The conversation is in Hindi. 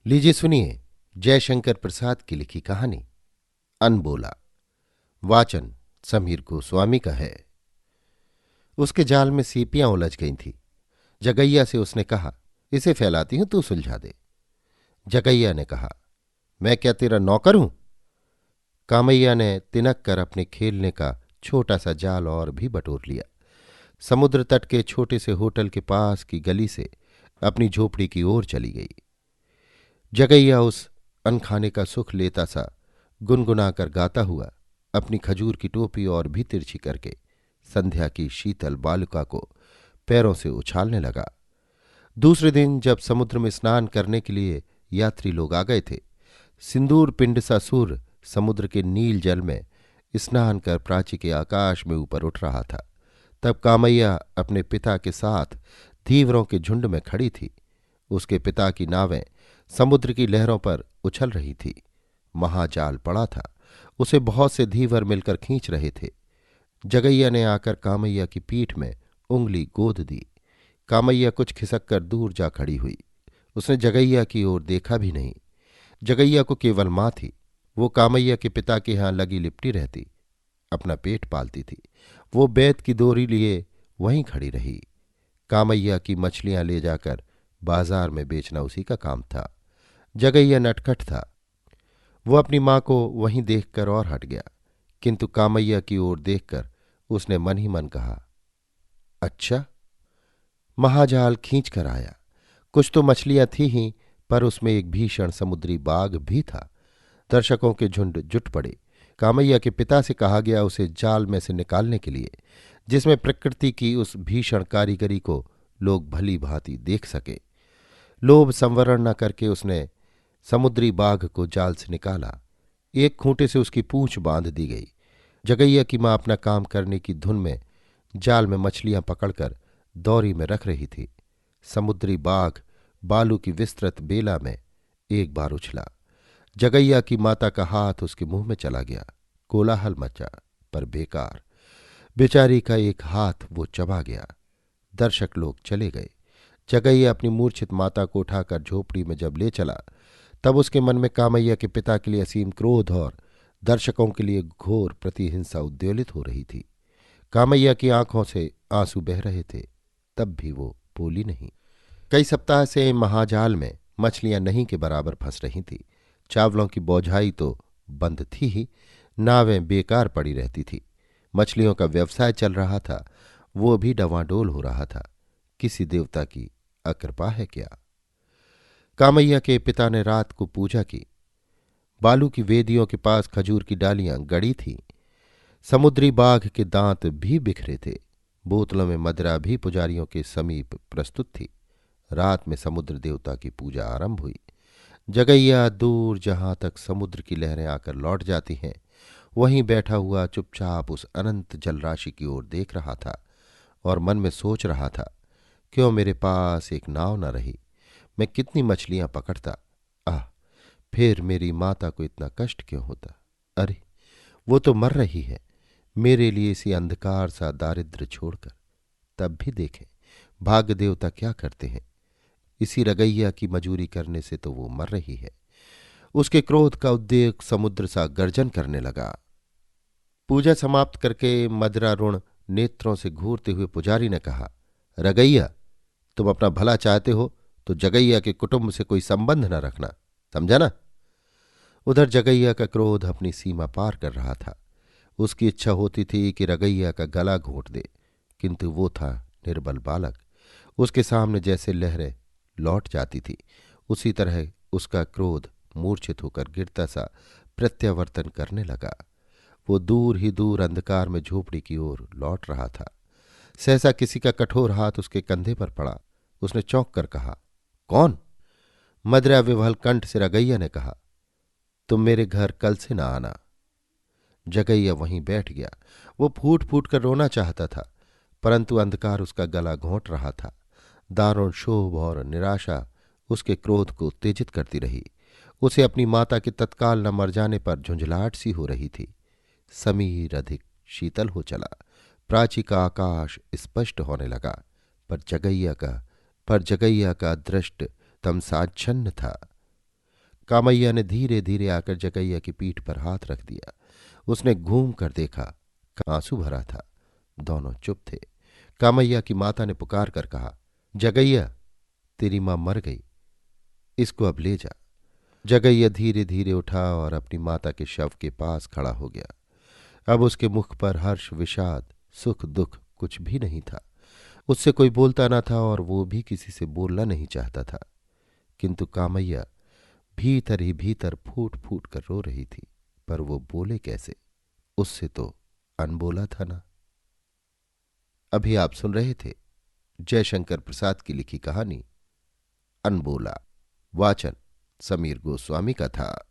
लीजिए सुनिए जयशंकर प्रसाद की लिखी कहानी अनबोला। वाचन समीर गोस्वामी का है। उसके जाल में सीपियां उलझ गई थीं। जगैया से उसने कहा, इसे फैलाती हूं, तू सुलझा दे। जगैया ने कहा, मैं क्या तेरा नौकर हूं? कामैया ने तिनक कर अपने खेलने का छोटा सा जाल और भी बटोर लिया। समुद्र तट के छोटे से होटल के पास की गली से अपनी झोपड़ी की ओर चली गई। जगैया उस अनखाने का सुख लेता सा गुनगुना कर गाता हुआ अपनी खजूर की टोपी और भी तिरछी करके संध्या की शीतल बालुका को पैरों से उछालने लगा। दूसरे दिन जब समुद्र में स्नान करने के लिए यात्री लोग आ गए थे, सिंदूर पिंड सा सूर्य समुद्र के नील जल में स्नान कर प्राची के आकाश में ऊपर उठ रहा था, तब कामैया अपने पिता के साथ धीवरों के झुंड में खड़ी थी। उसके पिता की नावें समुद्र की लहरों पर उछल रही थी। महाजाल पड़ा था, उसे बहुत से धीवर मिलकर खींच रहे थे। जगैया ने आकर कामैया की पीठ में उंगली गोद दी। कामैया कुछ खिसक कर दूर जा खड़ी हुई। उसने जगैया की ओर देखा भी नहीं। जगैया को केवल माँ थी। वो कामैया के पिता के यहाँ लगी लिपटी रहती, अपना पेट पालती थी। वो बैत की डोरी लिए वहीं खड़ी रही। कामैया की मछलियां ले जाकर बाजार में बेचना उसी का काम था। जगैया नटखट था। वो अपनी माँ को वहीं देखकर और हट गया, किंतु कामैया की ओर देखकर उसने मन ही मन कहा, अच्छा। महाजाल खींच कर आया। कुछ तो मछलियां थी ही, पर उसमें एक भीषण समुद्री बाघ भी था। दर्शकों के झुंड जुट पड़े। कामैया के पिता से कहा गया उसे जाल में से निकालने के लिए, जिसमें प्रकृति की उस भीषण कारीगरी को लोग भली भांति देख सके। लोभ संवरण न करके उसने समुद्री बाघ को जाल से निकाला। एक खूंटे से उसकी पूंछ बांध दी गई। जगैया की मां अपना काम करने की धुन में जाल में मछलियां पकड़कर दौरी में रख रही थी। समुद्री बाघ बालू की विस्तृत बेला में एक बार उछला। जगैया की माता का हाथ उसके मुंह में चला गया। कोलाहल मचा, पर बेकार। बेचारी का एक हाथ वो चबा गया। दर्शक लोग चले गए। जगैया अपनी मूर्छित माता को उठाकर झोपड़ी में जब ले चला, तब उसके मन में कामैया के पिता के लिए असीम क्रोध और दर्शकों के लिए घोर प्रतिहिंसा उद्वेलित हो रही थी। कामैया की आंखों से आंसू बह रहे थे, तब भी वो बोली नहीं। कई सप्ताह से महाजाल में मछलियां नहीं के बराबर फंस रही थी। चावलों की बोझाई तो बंद थी ही, नावें बेकार पड़ी रहती थी। मछलियों का व्यवसाय चल रहा था, वो भी डवाडोल हो रहा था। किसी देवता की अकृपा है क्या? कामैया के पिता ने रात को पूजा की। बालू की वेदियों के पास खजूर की डालियां गड़ी थीं। समुद्री बाघ के दांत भी बिखरे थे। बोतलों में मदिरा भी पुजारियों के समीप प्रस्तुत थी। रात में समुद्र देवता की पूजा आरंभ हुई। जगैया दूर जहां तक समुद्र की लहरें आकर लौट जाती हैं, वहीं बैठा हुआ चुपचाप उस अनंत जलराशि की ओर देख रहा था और मन में सोच रहा था, क्यों मेरे पास एक नाव न रही? मैं कितनी मछलियां पकड़ता। आह, फिर मेरी माता को इतना कष्ट क्यों होता? अरे, वो तो मर रही है मेरे लिए इसी अंधकार सा दारिद्र्य छोड़कर। तब भी देखें भाग्य देवता क्या करते हैं। इसी रगैया की मजूरी करने से तो वो मर रही है। उसके क्रोध का उद्रेक समुद्र सा गर्जन करने लगा। पूजा समाप्त करके मदिरारुण नेत्रों से घूरते हुए पुजारी ने कहा, रगैया, तुम अपना भला चाहते हो तो जगैया के कुटुंब से कोई संबंध न रखना, समझा ना? उधर जगैया का क्रोध अपनी सीमा पार कर रहा था। उसकी इच्छा होती थी कि रगैया का गला घोंट दे, किंतु वो था निर्बल बालक। उसके सामने जैसे लहरें लौट जाती थी, उसी तरह उसका क्रोध मूर्छित होकर गिरता सा प्रत्यावर्तन करने लगा। वो दूर ही दूर अंधकार में झोपड़ी की ओर लौट रहा था। सहसा किसी का कठोर हाथ उसके कंधे पर पड़ा। उसने चौंक कर कहा, कौन? मदिरा विवहल कंठ से रगैया ने कहा, तुम मेरे घर कल से न आना। जगैया वहीं बैठ गया। वो फूट फूट कर रोना चाहता था, परंतु अंधकार उसका गला घोंट रहा था। दारुण क्षोभ और निराशा उसके क्रोध को उत्तेजित करती रही। उसे अपनी माता के तत्काल न मर जाने पर झुंझलाहट सी हो रही थी। समीर अधिक शीतल हो चला। प्राची का आकाश स्पष्ट होने लगा, पर जगैया का दृष्ट तमसाच्छन्न था। कामैया ने धीरे धीरे आकर जगैया की पीठ पर हाथ रख दिया। उसने घूम कर देखा, आंसू भरा था। दोनों चुप थे। कामैया की माता ने पुकार कर कहा, जगैया, तेरी मां मर गई, इसको अब ले जा। जगैया धीरे धीरे उठा और अपनी माता के शव के पास खड़ा हो गया। अब उसके मुख पर हर्ष, विषाद, सुख, दुख कुछ भी नहीं था। उससे कोई बोलता न था और वो भी किसी से बोलना नहीं चाहता था। किंतु कामैया भीतर ही भीतर फूट फूट कर रो रही थी। पर वो बोले कैसे? उससे तो अनबोला था ना। अभी आप सुन रहे थे जयशंकर प्रसाद की लिखी कहानी अनबोला। वाचन समीर गोस्वामी का था।